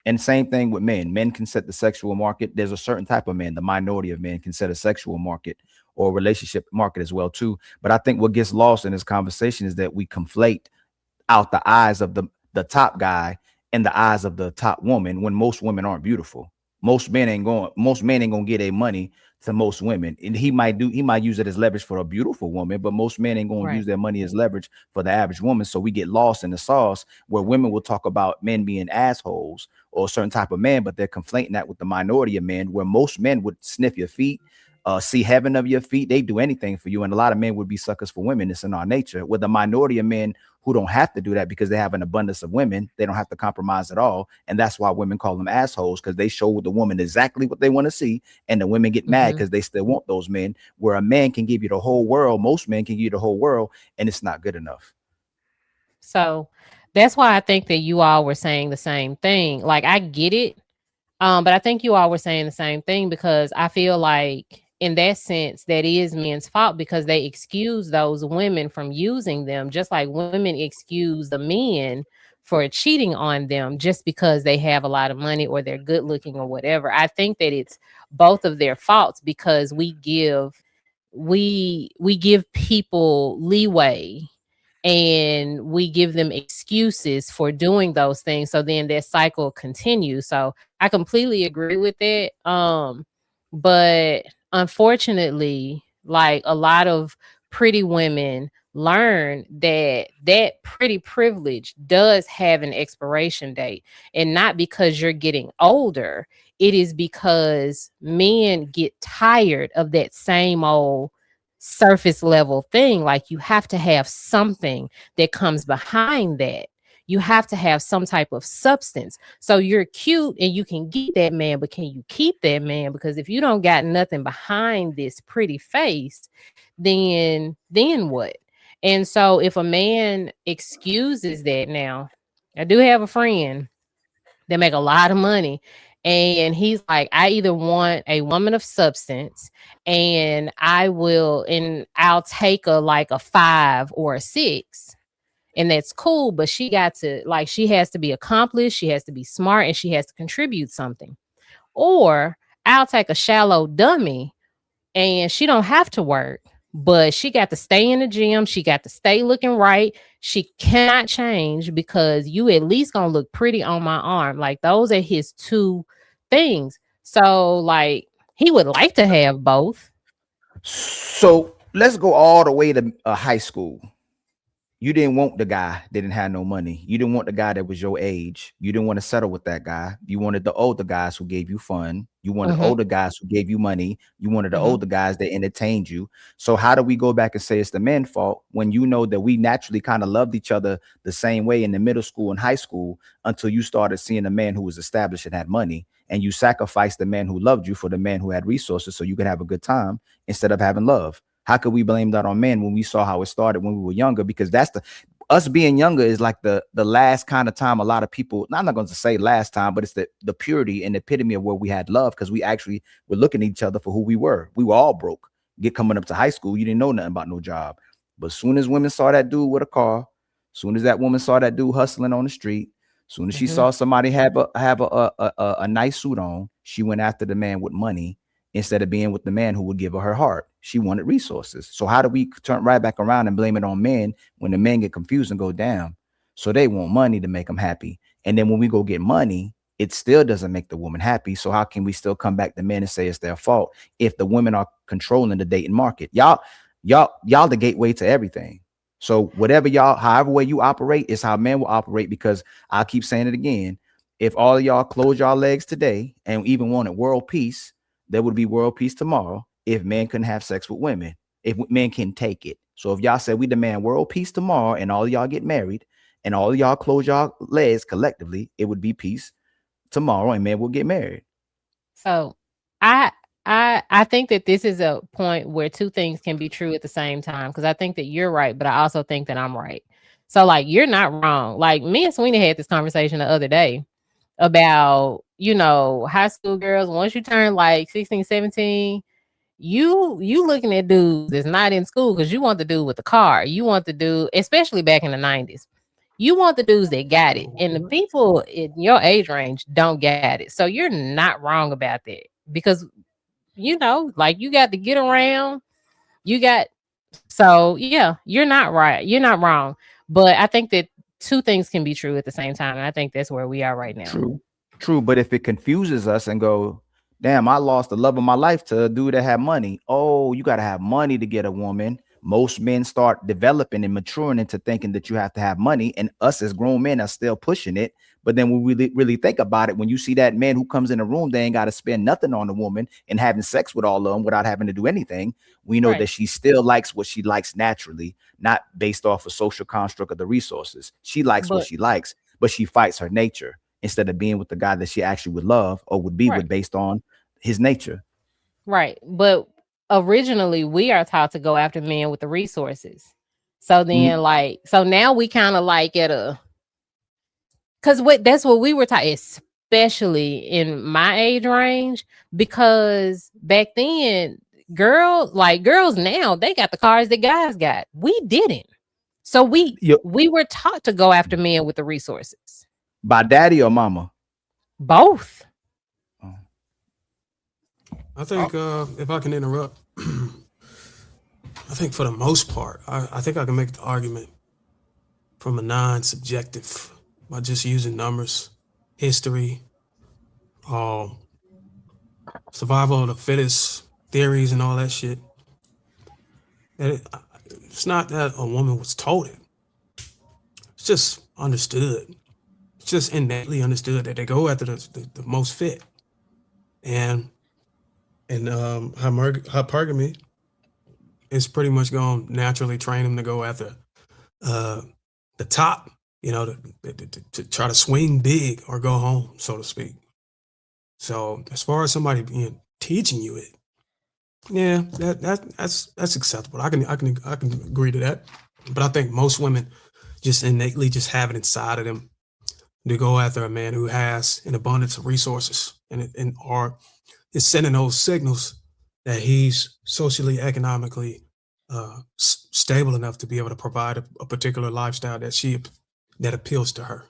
And same thing with men. Men can set the sexual market. There's a certain type of men, the minority of men can set a sexual market or relationship market as well too. But I think what gets lost in this conversation is that we conflate out the eyes of the top guy and the eyes of the top woman when most women aren't beautiful. Most men ain't gonna get a money to most women. And he might use it as leverage for a beautiful woman, but most men ain't gonna Right. use their money as leverage for the average woman. So we get lost in the sauce where women will talk about men being assholes or a certain type of man, but they're conflating that with the minority of men, where most men would sniff your feet, see heaven of your feet. They do anything for you. And a lot of men would be suckers for women. It's in our nature. With the minority of men who don't have to do that because they have an abundance of women, they don't have to compromise at all. And that's why women call them assholes, because they show the woman exactly what they want to see. And the women get mad Hmm. because they still want those men. Where a man can give you the whole world, most men can give you the whole world, and it's not good enough. So that's why I think that you all were saying the same thing. Like I get it. But I think you all were saying the same thing because I feel like in that sense that is men's fault because they excuse those women from using them, just like women excuse the men for cheating on them just because they have a lot of money or they're good looking or whatever. I think that it's both of their faults because we give people leeway and we give them excuses for doing those things, so then that cycle continues. So I completely agree with it. But unfortunately, like a lot of pretty women learn that that pretty privilege does have an expiration date, and not because you're getting older. It is because men get tired of that same old surface level thing. Like you have to have something that comes behind that. You have to have some type of substance. So you're cute and you can get that man, but can you keep that man? Because if you don't got nothing behind this pretty face, then what? And so if a man excuses that, now I do have a friend that make a lot of money, and he's like, I either want a woman of substance and I'll take a like a 5 or a 6, and that's cool, but she got to, like, she has to be accomplished, she has to be smart, and she has to contribute something. Or I'll take a shallow dummy and she don't have to work, but she got to stay in the gym, she got to stay looking right, she cannot change because you at least gonna look pretty on my arm. Like those are his two things. So like he would like to have both. So let's go all the way to high school. You didn't want the guy that didn't have no money. You didn't want the guy that was your age. You didn't want to settle with that guy. You wanted the older guys who gave you fun. You wanted Hmm. older guys who gave you money. You wanted the Hmm. older guys that entertained you. So how do we go back and say it's the men's fault when you know that we naturally kind of loved each other the same way in the middle school and high school until you started seeing a man who was established and had money, and you sacrificed the man who loved you for the man who had resources so you could have a good time instead of having love? How could we blame that on men when we saw how it started when we were younger? Because that's the us being younger is like the last kind of time a lot of people, I'm not going to say last time, but it's the purity and the epitome of where we had love, because we actually were looking at each other for who we were. We were all broke. Get coming up to high school, you didn't know nothing about no job. But as soon as women saw that dude with a car, soon as that woman saw that dude hustling on the street, soon as she Hmm. saw somebody have a nice suit on, she went after the man with money instead of being with the man who would give her heart. She wanted resources. So how do we turn right back around and blame it on men when the men get confused and go down? So they want money to make them happy. And then when we go get money, it still doesn't make the woman happy. So how can we still come back to men and say it's their fault if the women are controlling the dating market? Y'all the gateway to everything. So whatever y'all, however way you operate is how men will operate, because I keep saying it again. If all of y'all close y'all legs today and even wanted world peace, there would be world peace tomorrow if men couldn't have sex with women, if men can take it. So if y'all said we demand world peace tomorrow and all of y'all get married and all of y'all close y'all legs collectively, it would be peace tomorrow and men will get married. So I I think that this is a point where two things can be true at the same time, because I think that you're right, but I also think that I'm right. So like you're not wrong. Like me and Sweeney had this conversation the other day about, high school girls, once you turn like 16, 17, you looking at dudes that's not in school because you want the dude with the car. You want the dude, especially back in the 90s. You want the dudes that got it, and the people in your age range don't get it. So you're not wrong about that, because like, you got to get around. You got So yeah, you're not right. You're not wrong. But I think that two things can be true at the same time, and I think that's where we are right now. True. But if it confuses us and go, damn, I lost the love of my life to a dude that had money. Oh, you got to have money to get a woman. Most men start developing and maturing into thinking that you have to have money, and us as grown men are still pushing it. But then when we really think about it, when you see that man who comes in the room, they ain't got to spend nothing on the woman and having sex with all of them without having to do anything. We know Right. that she still likes what she likes naturally, not based off a social construct of the resources. She likes what But she likes, but she fights her nature instead of being with the guy that she actually would love or would be right, with based on his nature. right. But originally we are taught to go after men with the resources. So then, Mm, like, so now we kind of like at a, because that's what we were taught, especially in my age range, because back then, girls now, they got the cars that guys got. We didn't. So yo, we were taught to go after men with the resources. by daddy or mama? Both. Oh. I think if I can interrupt, I think for the most part, I think I can make the argument from a non-subjective by just using numbers, history, survival of the fittest theories and all that shit. And it's not that a woman was told it. It's just understood. It's just innately understood that they go after the most fit. And hypergamy is pretty much going to naturally train them to go after the top, to try to swing big or go home, so to speak. So as far as somebody teaching you it, yeah, that's acceptable. I can agree to that. But I think most women just innately just have it inside of them to go after a man who has an abundance of resources and is sending those signals that he's socially, economically stable enough to be able to provide a particular lifestyle that appeals to her.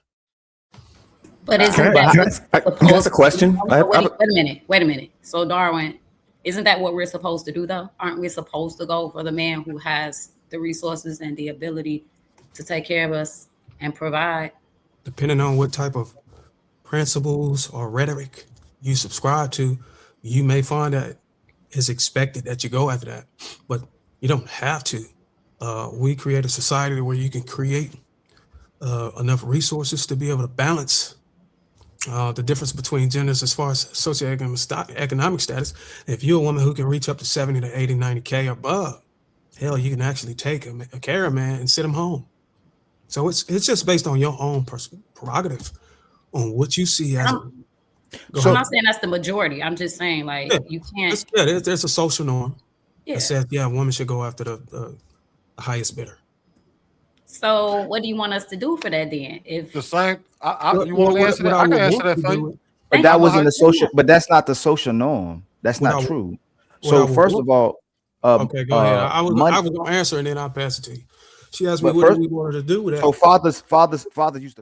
But isn't Can that I what's ask a supposed question? Wait a minute. So Darwin, isn't that what we're supposed to do though? Aren't we supposed to go for the man who has the resources and the ability to take care of us and provide? Depending on what type of principles or rhetoric you subscribe to, you may find that it's expected that you go after that, but you don't have to. We create a society where you can create enough resources to be able to balance the difference between genders as far as socioeconomic status. If you're a woman who can reach up to 70 to 80, 90K or above, hell, you can actually take a caravan and sit them home. So it's just based on your own prerogative on what you see as. I'm not saying that's the majority. I'm just saying, like, you can't. There's a social norm that says, Yeah. a woman should go after the highest bidder. So what do you want us to do for that then? If The same. You want to answer that? I can answer that for you. But that wasn't the social. But that's not the social norm. That's not true. So first of all, okay, go ahead. I was going to answer and then I'll pass it to you. She asked me what we wanted to do with that. So fathers used to